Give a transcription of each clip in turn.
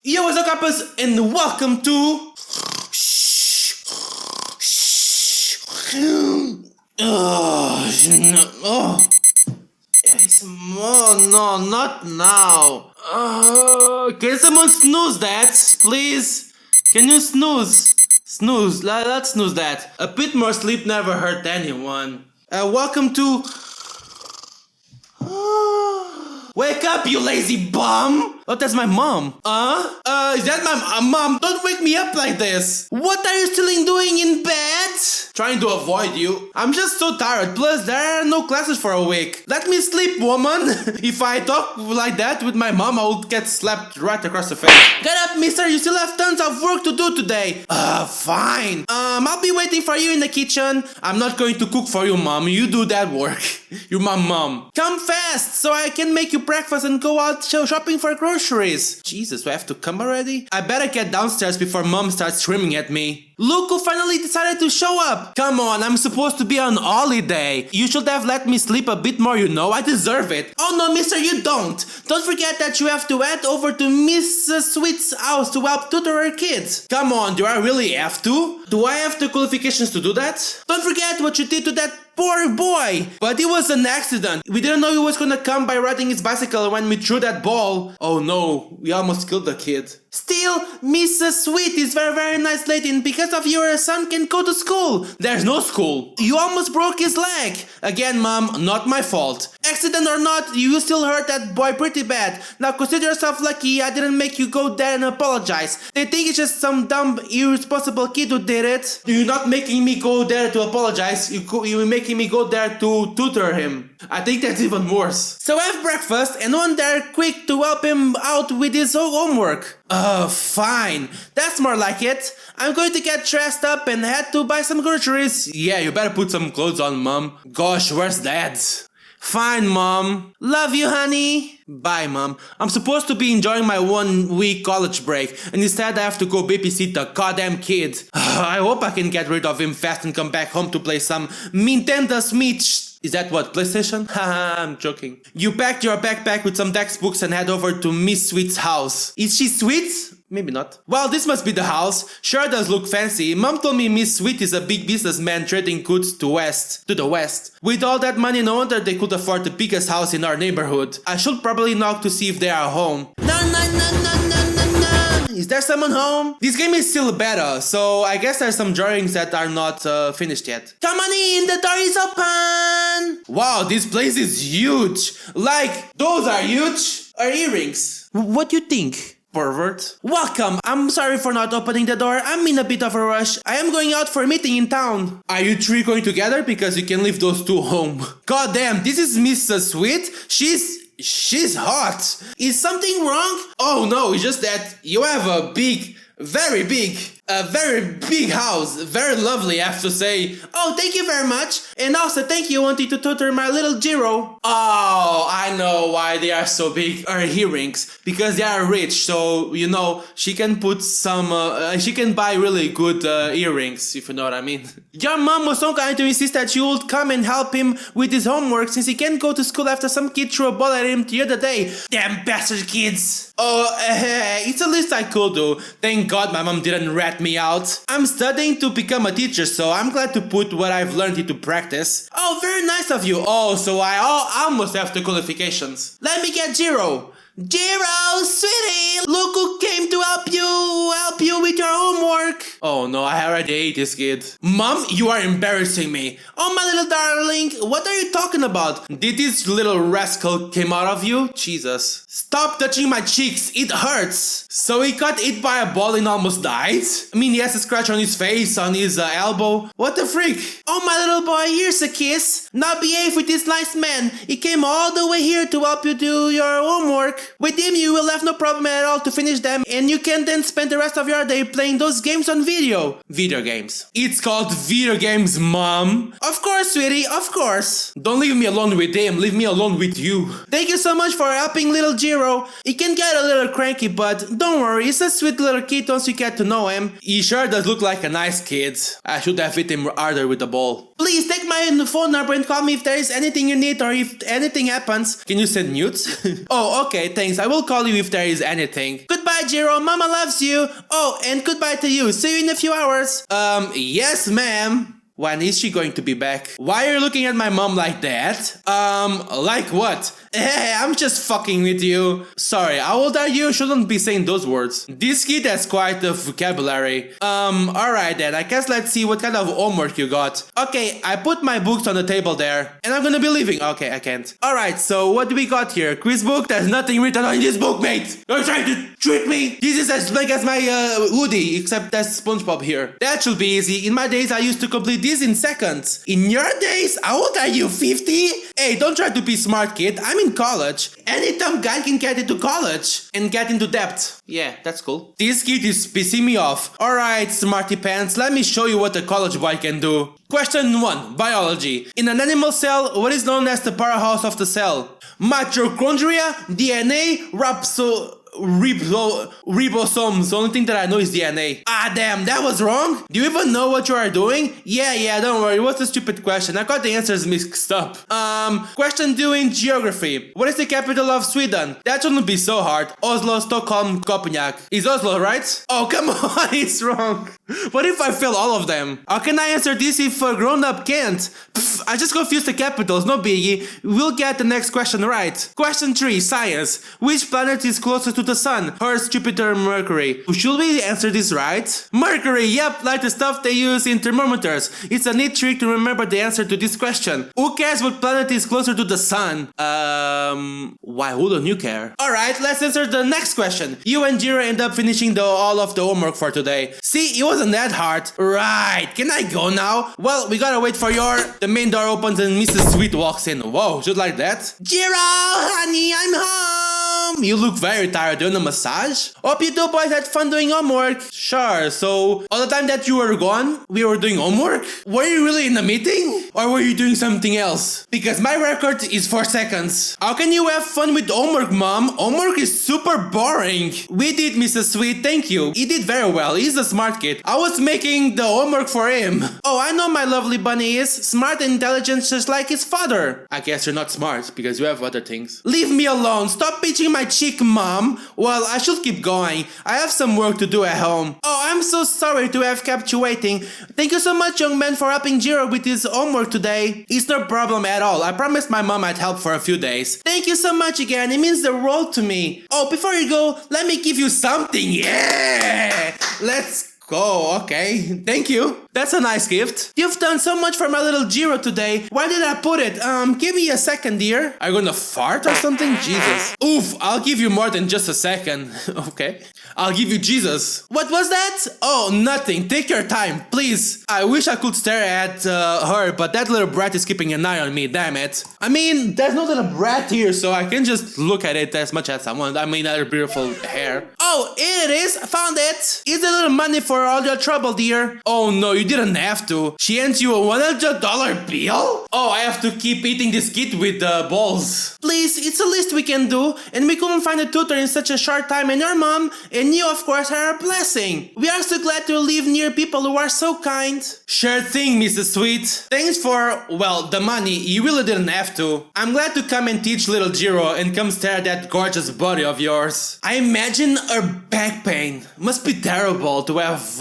Yo, what's up, campus, and welcome to no, not now. Can someone snooze that, please? Can you snooze? Snooze. Let's snooze that. A bit more sleep never hurt anyone. Welcome to. Wake up, you lazy bum! Oh, that's my mom. Is that my mom? Don't wake me up like this. What are you still doing in bed? Trying to avoid you. I'm just so tired. Plus, there are no classes for a week. Let me sleep, woman. If I talk like that with my mom, I would get slapped right across the face. Get up, mister. You still have tons of work to do today. Fine. I'll be waiting for you in the kitchen. I'm not going to cook for you, mom. You do that work. You're my mom. Come fast so I can make you breakfast and go out shopping for groceries. Jesus, do I have to come already? I better get downstairs before mom starts screaming at me. Look who finally decided to show up. Come on, I'm supposed to be on holiday. You should have let me sleep a bit more, you know. I deserve it. Oh no, mister, you don't. Don't forget that you have to head over to Mrs. Sweet's house to help tutor her kids. Come on, do I really have to? Do I have the qualifications to do that? Don't forget what you did to that poor boy. But it was an accident. We didn't know he was gonna come by riding his bicycle when we threw that ball. Oh no, we almost killed the kid. Still, Mrs. Sweet is very nice lady, and because of you, her son can go to school. There's no school. You almost broke his leg. Again, mom, not my fault. Accident or not, you still hurt that boy pretty bad. Now consider yourself lucky I didn't make you go there and apologize. They think it's just some dumb, irresponsible kid who did it. You're not making me go there to apologize. You're making me go there to tutor him. I think that's even worse. So have breakfast and run there quick to help him out with his homework. Fine. That's more like it. I'm going to get dressed up and head to buy some groceries. Yeah, you better put some clothes on, mom. Gosh, where's dad? Fine, mom. Love you, honey. Bye, mom. I'm supposed to be enjoying my 1 week college break, and instead I have to go babysit the goddamn kid. I hope I can get rid of him fast and come back home to play some Nintendo Switch. Is that what, PlayStation? Haha, I'm joking. You packed your backpack with some textbooks and head over to Miss Sweet's house. Is she sweet? Maybe not. Well, this must be the house. Sure does look fancy. Mom told me Miss Sweet is a big businessman trading goods to the west. With all that money, no wonder they could afford the biggest house in our neighborhood. I should probably knock to see if they are home. No. Is there someone home? This game is still beta, so I guess there's some drawings that are not finished yet. Come on in, the door is open! Wow, this place is huge! Like, those are huge! Are earrings? What do you think? Pervert. Welcome! I'm sorry for not opening the door. I'm in a bit of a rush. I am going out for a meeting in town. Are you three going together? Because you can leave those two home. God damn, this is Mrs. Sweet? She's hot. Is something wrong? Oh no, it's just that you have a very big house. Very lovely, I have to say. Oh, thank you very much. And also, thank you wanting to tutor my little Jiro. Oh, I know why they are so big. Her earrings. Because they are rich, so, you know, she can put some, she can buy really good earrings, if you know what I mean. Your mom was so kind to insist that you would come and help him with his homework since he can't go to school after some kid threw a ball at him the other day. Damn bastard kids. Oh, it's the least I could do. Thank God my mom didn't rat me out. I'm studying to become a teacher, so I'm glad to put what I've learned into practice. Oh, very nice of you. Oh, so I almost have the qualifications. Let me get Jiro. Jiro, sweetie, look who came to help you with your homework. Oh no, I already ate this kid. Mom, you are embarrassing me. Oh my little darling, what are you talking about? Did this little rascal came out of you? Jesus. Stop touching my cheeks, it hurts. So he got hit by a ball and almost died? I mean, he has a scratch on his face, on his elbow. What the freak? Oh my little boy, here's a kiss. Now behave with this nice man. He came all the way here to help you do your homework. With him, you will have no problem at all to finish them, and you can then spend the rest of your day playing those games on video. Video games. It's called video games, mom. Of course, sweetie, of course. Don't leave me alone with him, leave me alone with you. Thank you so much for helping little Jiro. He can get a little cranky, but don't worry, he's a sweet little kid once you get to know him. He sure does look like a nice kid. I should have hit him harder with the ball. Please take my phone number and call me if there is anything you need or if anything happens. Can you send nudes? Oh, okay, thanks. I will call you if there is anything. Goodbye. Goodbye, Jiro. Mama loves you. Oh, and goodbye to you. See you in a few hours. Yes, ma'am. When is she going to be back? Why are you looking at my mom like that? Like what? Hey, I'm just fucking with you. Sorry, how old are you? Shouldn't be saying those words. This kid has quite a vocabulary. Alright then, I guess let's see what kind of homework you got. Okay, I put my books on the table there. And I'm gonna be leaving. Okay, I can't. Alright, so what do we got here? Quiz book? There's nothing written on this book, mate. You're trying to trick me? This is as big as my hoodie, except that's SpongeBob here. That should be easy. In my days, I used to complete this in seconds. In your days? How old are you? 50? Hey, don't try to be smart, kid. I'm in college. Any dumb guy can get into college and get into debt. Yeah, that's cool. This kid is pissing me off. Alright, smarty pants, let me show you what a college boy can do. Question 1. Biology. In an animal cell, what is known as the powerhouse of the cell? Mitochondria, DNA, ribosomes. The only thing that I know is DNA. Ah, damn, that was wrong? Do you even know what you are doing? Yeah, don't worry. What's a stupid question? I got the answers mixed up. Question 2 in geography. What is the capital of Sweden? That shouldn't be so hard. Oslo, Stockholm, Copenhagen. Is Oslo right? Oh, come on, it's wrong. What if I fail all of them? How can I answer this if a grown-up can't? Pff, I just confused the capitals, no biggie. We'll get the next question right. Question 3, science. Which planet is closest to the sun? Earth, Jupiter, Mercury. Should we answer this right? Mercury, yep, like the stuff they use in thermometers. It's a neat trick to remember the answer to this question. Who cares what planet is closer to the sun? Why wouldn't you care? Alright, let's answer the next question. You and Jiro end up finishing all of the homework for today. See, it wasn't that hard. Right, can I go now? Well, we gotta wait for the main door opens and Mrs. Sweet walks in. Whoa, just like that? Jiro, honey, I'm home. You look very tired. Doing a massage? Hope you two boys had fun doing homework. Sure, so all the time that you were gone, we were doing homework? Were you really in a meeting? Or were you doing something else? Because my record is 4 seconds. How can you have fun with homework, Mom? Homework is super boring. We did, Mrs. Sweet, thank you. He did very well. He's a smart kid. I was making the homework for him. Oh, I know my lovely bunny is smart and intelligent just like his father. I guess you're not smart because you have other things. Leave me alone. Stop pinching my cheek, Mom. Well, I should keep going. I have some work to do at home. Oh, I'm so sorry to have kept you waiting. Thank you so much, young man, for helping Jiro with his homework today. It's no problem at all. I promised my mom I'd help for a few days. Thank you so much again. It means the world to me. Oh, before you go, let me give you something. Yeah! Let's go. Okay. Thank you. That's a nice gift. You've done so much for my little Jiro today. Where did I put it? Give me a second, dear. Are you gonna fart or something? Jesus. Oof, I'll give you more than just a second. Okay. I'll give you Jesus. What was that? Oh, nothing. Take your time, please. I wish I could stare at her, but that little brat is keeping an eye on me, damn it. I mean, there's no little brat here, so I can just look at it as much as I want. I mean, her beautiful hair. Oh, here it is. I found it. Here's a little money for all your trouble, dear. Oh, no, you didn't have to. She hands you a $100 bill? Oh, I have to keep eating this kid with the balls. Please, it's the least we can do, and we couldn't find a tutor in such a short time, and your mom and you, of course, are a blessing. We are so glad to live near people who are so kind. Sure thing, Mrs. Sweet. Thanks for, well, the money. You really didn't have to. I'm glad to come and teach little Jiro and come stare at that gorgeous body of yours. I imagine her back pain. Must be terrible to have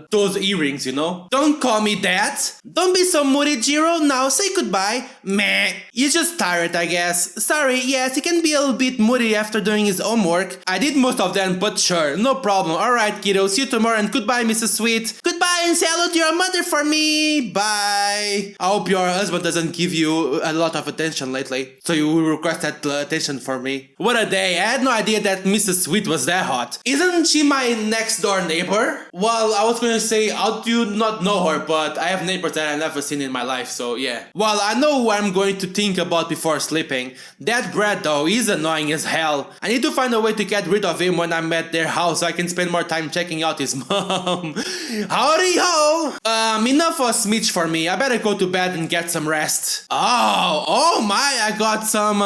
those earrings, you know? Don't call me that. Don't be so moody, Jiro. Now say goodbye. Meh. You're just tired, I guess. Sorry, yes, he can be a little bit moody after doing his homework. I did most of them, but sure, no problem. Alright, kiddo, see you tomorrow and goodbye, Mrs. Sweet. Goodbye and say hello to your mother for me. Bye. I hope your husband doesn't give you a lot of attention lately, so you will request that attention for me. What a day. I had no idea that Mrs. Sweet was that hot. Isn't she my next door neighbor? Well, I was gonna say, how do you not know her, but I have neighbors that I've never seen in my life, so yeah. Well, I know who I'm going to think about before sleeping. That Brad though, he's annoying as hell. I need to find a way to get rid of him when I'm at their house so I can spend more time checking out his mom. Howdy ho! Enough of Smitch for me. I better go to bed and get some rest. Oh my, I got some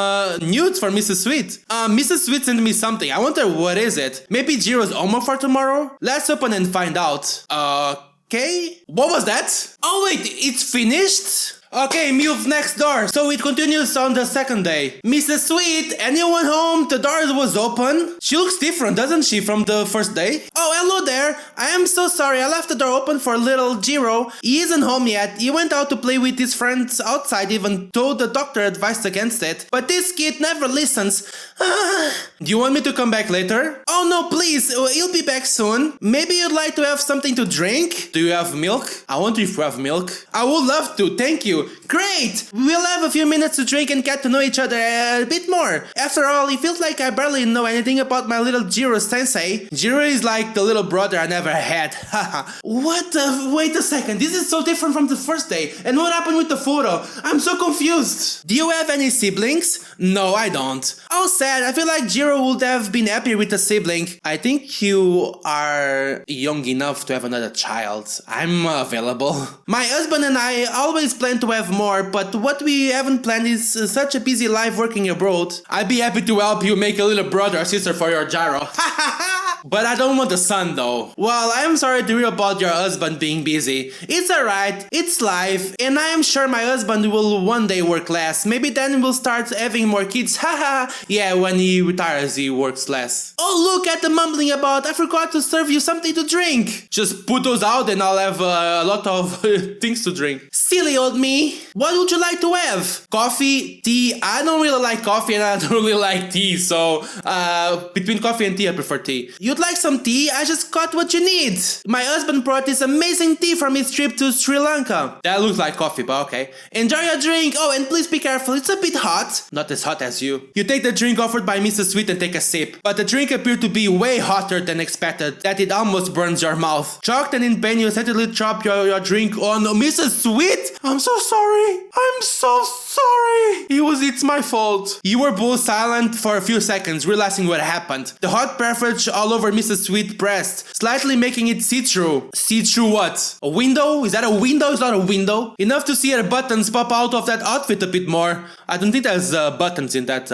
nudes for Mrs. Sweet. Mrs. Sweet sent me something. I wonder what is it. Maybe Jiro's homework for tomorrow? Let's open and find out. Okay. What was that? Oh wait, it's finished? Okay, Milf next door. So it continues on the second day. Mrs. Sweet, anyone home? The door was open. She looks different, doesn't she, from the first day? Oh, hello there. I am so sorry. I left the door open for little Jiro. He isn't home yet. He went out to play with his friends outside, even though the doctor advised against it. But this kid never listens. Do you want me to come back later? Oh no, please. He'll be back soon. Maybe you'd like to have something to drink? Do you have milk? I wonder if you have milk. I would love to. Thank you. Great! We'll have a few minutes to drink and get to know each other a bit more. After all, it feels like I barely know anything about my little Jiro-sensei. Jiro is like the little brother I never had. Haha. What the... Wait a second, this is so different from the first day. And what happened with the photo? I'm so confused. Do you have any siblings? No, I don't. Oh, sad. I feel like Jiro would have been happy with a sibling. I think you are young enough to have another child. I'm available. My husband and I always plan to have more, but what we haven't planned is such a busy life working abroad. I'd be happy to help you make a little brother or sister for your Jiro. But I don't want a son though. Well, I'm sorry to hear about your husband being busy. It's alright, it's life, and I am sure my husband will one day work less. Maybe then we'll start having more kids. Haha. Yeah, when he retires he works less. Oh, look at the mumbling about. I forgot to serve you something to drink. Just put those out and I'll have a lot of things to drink. Silly old me. What would you like to have? Coffee? Tea? I don't really like coffee and I don't really like tea, so between coffee and tea I prefer tea. You'd like some tea? I just got what you need. My husband brought this amazing tea from his trip to Sri Lanka. That looks like coffee, but okay. Enjoy your drink. Oh, and please be careful. It's a bit hot. Not as hot as you. You take the drink offered by Mrs. Sweet and take a sip. But the drink appeared to be way hotter than expected, that it almost burns your mouth. Shocked and in pain, you essentially drop your drink on Mrs. Sweet. I'm so sorry. I'm so sorry. It's my fault. You were both silent for a few seconds, realizing what happened. The hot beverage all over Mrs. Sweet's breast, slightly making it see-through. See-through what? A window? Is that a window? It's not a window. Enough to see her buttons pop out of that outfit a bit more. I don't think there's buttons in that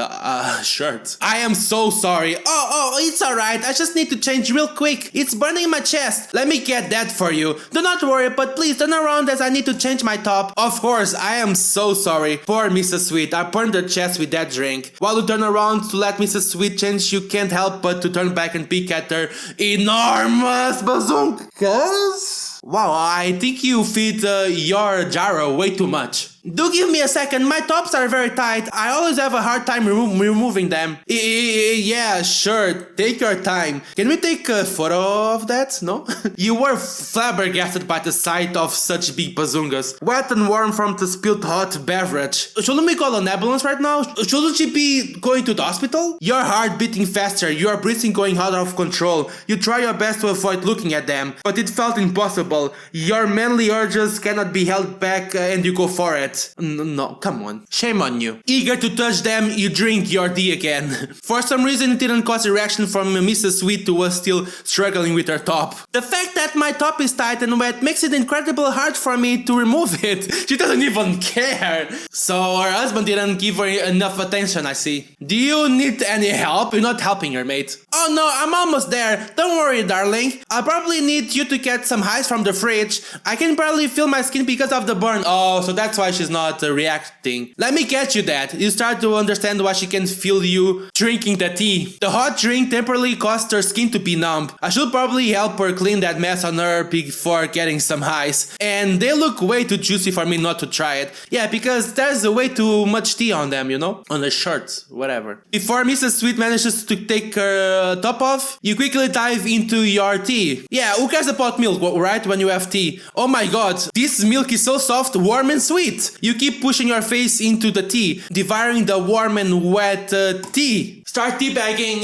shirt. I am so sorry. Oh, it's alright. I just need to change real quick. It's burning in my chest. Let me get that for you. Do not worry, but please turn around as I need to change my top. Of course, I am so sorry. Poor Mrs. Sweet. I burned her chest with that drink. While you turn around to let Mrs. Sweet change, you can't help but to turn back and peek at her enormous bazookas. Wow, I think you feed your Jiro way too much. Do give me a second, my tops are very tight. I always have a hard time removing them. Yeah, sure, take your time. Can we take a photo of that? No? You were flabbergasted by the sight of such big bazungas, wet and warm from the spilled hot beverage. Shouldn't we call an ambulance right now? Shouldn't she be going to the hospital? Your heart beating faster, your breathing going out of control. You try your best to avoid looking at them, but it felt impossible. Your manly urges cannot be held back and you go for it. No, come on. Shame on you. Eager to touch them, you drink your tea again. For some reason, it didn't cause a reaction from Mrs. Sweet, who was still struggling with her top. The fact that my top is tight and wet makes it incredibly hard for me to remove it. She doesn't even care. So her husband didn't give her enough attention, I see. Do you need any help? You're not helping her, mate. Oh no, I'm almost there. Don't worry, darling. I'll probably need you to get some ice from the fridge. I can barely feel my skin because of the burn. Oh, so that's why she's not reacting. Let me get you that. You start to understand why she can feel you drinking the tea. The hot drink temporarily caused her skin to be numb. I should probably help her clean that mess on her before getting some ice. And they look way too juicy for me not to try it. Yeah, because there's way too much tea on them, you know? On the shirts, whatever. Before Mrs. Sweet manages to take her top off, you quickly dive into your tea. Yeah, who cares about milk, right? When you have tea. Oh my god, this milk is so soft, warm and sweet. You keep pushing your face into the tea, devouring the warm and wet tea. Start teabagging,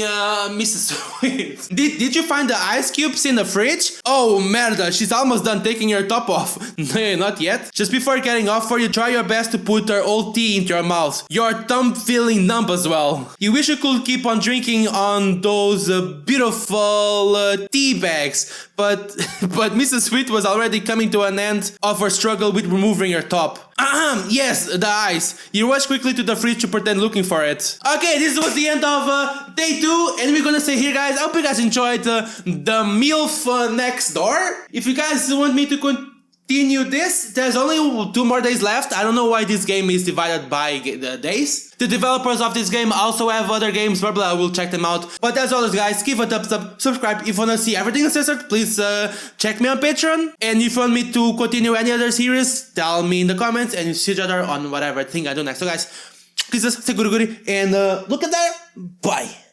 Mrs. Sweet. Did you find the ice cubes in the fridge? Oh, merda, she's almost done taking her top off. No, not yet. Just before getting off her, you try your best to put her old tea into your mouth. Your thumb feeling numb as well. You wish you could keep on drinking on those beautiful tea bags, but Mrs. Sweet was already coming to an end of her struggle with removing her top. Yes, the ice. You rush quickly to the fridge to pretend looking for it. Okay, this was the end of of day 2, and we're gonna stay here, guys. I hope you guys enjoyed the Milf next door. If you guys want me to continue this, there's only 2 more days left. I don't know why this game is divided by the days. The developers of this game also have other games, blah blah. I will check them out. But as always, guys, give a thumbs up, subscribe if you wanna see everything uncensored. Please check me on Patreon. And if you want me to continue any other series, tell me in the comments, and see each other on whatever thing I do next. So guys, kisses, say goody goody, and look at that. Bye.